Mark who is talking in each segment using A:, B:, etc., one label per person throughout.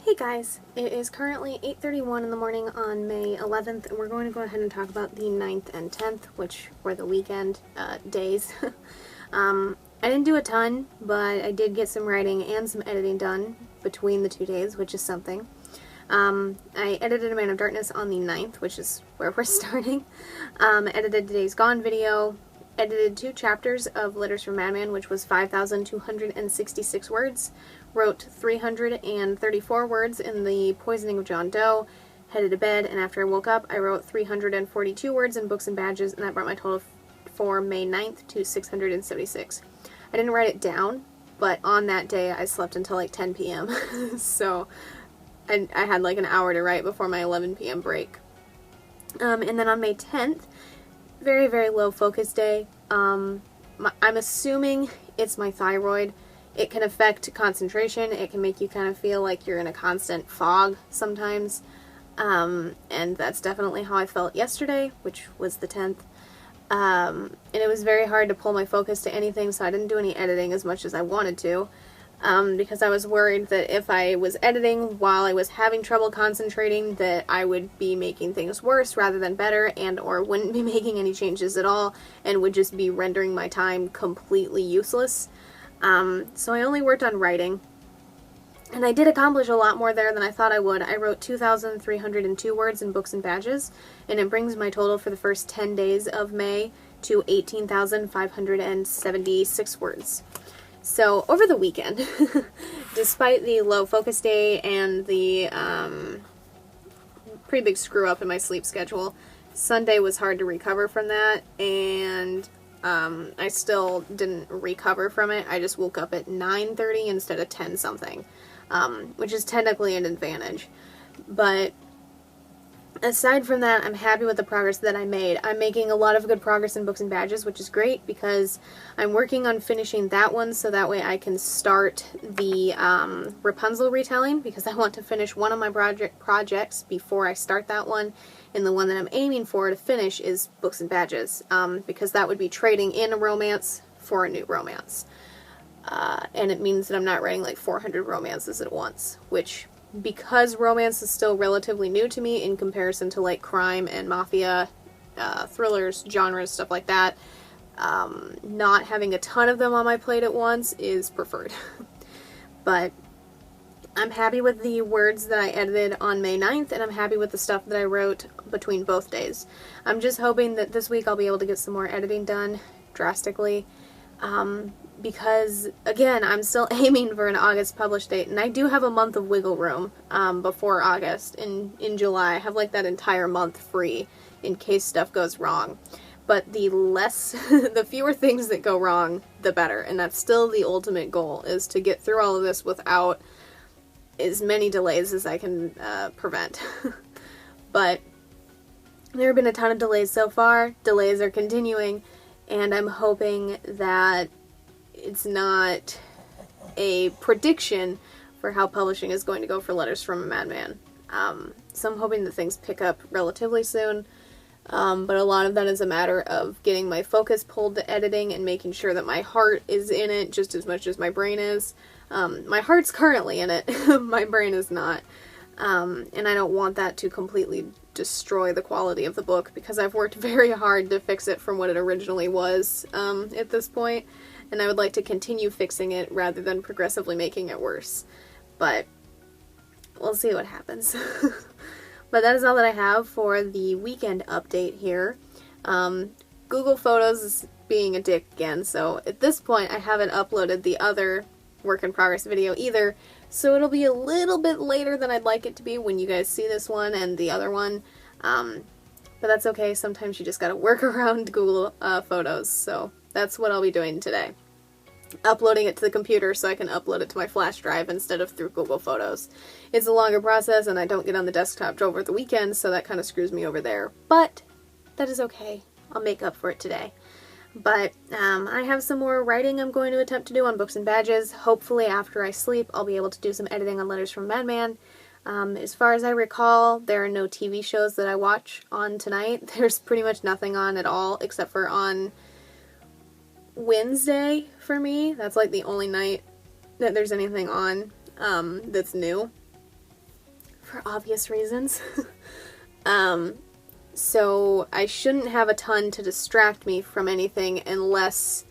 A: Hey guys, it is currently 8:31 in the morning on May 11th, and we're going to go ahead and talk about the 9th and 10th, which were the weekend days. I didn't do a ton, but I did get some writing and some editing done between the 2 days, which is something. I edited A Man of Darkness on the 9th, which is where we're starting. Edited today's Gone video, edited 2 chapters of Letters from Madman, which was 5,266 words, wrote 334 words in The Poisoning of John Doe, headed to bed, and after I woke up, I wrote 342 words in Books and Badges, and that brought my total for May 9th to 676. I didn't write it down, but on that day I slept until like 10 p.m. So I had like an hour to write before my 11 p.m. break. And then on May 10th, very, very low focus day. I'm assuming it's my thyroid. It can affect concentration. It can make you kind of feel like you're in a constant fog sometimes. And that's definitely how I felt yesterday, which was the 10th. And it was very hard to pull my focus to anything, so I didn't do any editing as much as I wanted to. Because I was worried that if I was editing while I was having trouble concentrating, that I would be making things worse rather than better, and or wouldn't be making any changes at all, and would just be rendering my time completely useless. So I only worked on writing, and I did accomplish a lot more there than I thought I would. I wrote 2,302 words in Books and Badges, and it brings my total for the first 10 days of May to 18,576 words. So, over the weekend, despite the low focus day and the pretty big screw up in my sleep schedule, Sunday was hard to recover from that, and I still didn't recover from it. I just woke up at 9:30 instead of 10 something, which is technically an advantage. But aside from that, I'm happy with the progress that I made. I'm making a lot of good progress in Books and Badges, which is great because I'm working on finishing that one so that way I can start the Rapunzel retelling, because I want to finish one of my projects before I start that one, and the one that I'm aiming for to finish is Books and Badges, because that would be trading in a romance for a new romance. And it means that I'm not writing like 400 romances at once, which, because romance is still relatively new to me in comparison to like crime and mafia, thrillers, genres, stuff like that, not having a ton of them on my plate at once is preferred. But I'm happy with the words that I edited on May 9th, and I'm happy with the stuff that I wrote between both days. I'm just hoping that this week I'll be able to get some more editing done drastically. Because, again, I'm still aiming for an August publish date, and I do have a month of wiggle room before August. In July, I have like that entire month free in case stuff goes wrong. But the fewer things that go wrong, the better. And that's still the ultimate goal, is to get through all of this without as many delays as I can prevent. But there have been a ton of delays so far. Delays are continuing, and I'm hoping that it's not a prediction for how publishing is going to go for Letters from a Madman. So I'm hoping that things pick up relatively soon, but a lot of that is a matter of getting my focus pulled to editing and making sure that my heart is in it just as much as my brain is. My heart's currently in it, my brain is not, and I don't want that to completely destroy the quality of the book, because I've worked very hard to fix it from what it originally was at this point. And I would like to continue fixing it rather than progressively making it worse. But we'll see what happens. But that is all that I have for the weekend update here. Google Photos is being a dick again, so at this point I haven't uploaded the other work in progress video either, so it'll be a little bit later than I'd like it to be when you guys see this one and the other one. But that's okay, sometimes you just gotta work around Google Photos, so that's what I'll be doing today. Uploading it to the computer so I can upload it to my flash drive instead of through Google Photos. It's a longer process, and I don't get on the desktop over the weekend, so that kind of screws me over there. But that is okay. I'll make up for it today. But I have some more writing I'm going to attempt to do on Books and Badges. Hopefully after I sleep I'll be able to do some editing on Letters from Madman. As far as I recall, there are no TV shows that I watch on tonight. There's pretty much nothing on at all except for on Wednesday for me. That's like the only night that there's anything on that's new. for obvious reasons. So I shouldn't have a ton to distract me from anything unless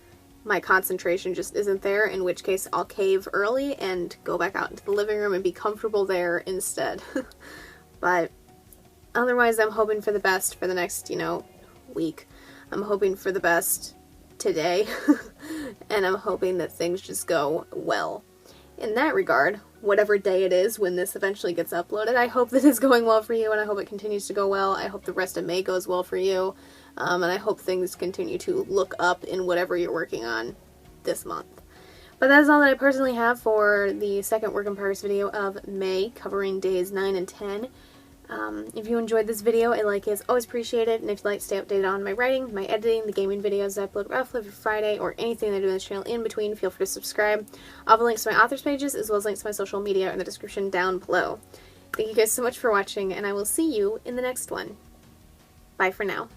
A: my concentration just isn't there, in which case I'll cave early and go back out into the living room and be comfortable there instead. But otherwise, I'm hoping for the best for the next, week. I'm hoping for the best today, and I'm hoping that things just go well. In that regard, whatever day it is when this eventually gets uploaded, I hope that it's going well for you, and I hope it continues to go well. I hope the rest of May goes well for you, and I hope things continue to look up in whatever you're working on this month. But that's all that I personally have for the second work in progress video of May, covering days 9 and 10. If you enjoyed this video, a like is always appreciated, and if you'd like to stay updated on my writing, my editing, the gaming videos I upload roughly every Friday, or anything that I do on this channel in between, feel free to subscribe. I'll have links to my authors pages, as well as links to my social media in the description down below. Thank you guys so much for watching, and I will see you in the next one. Bye for now.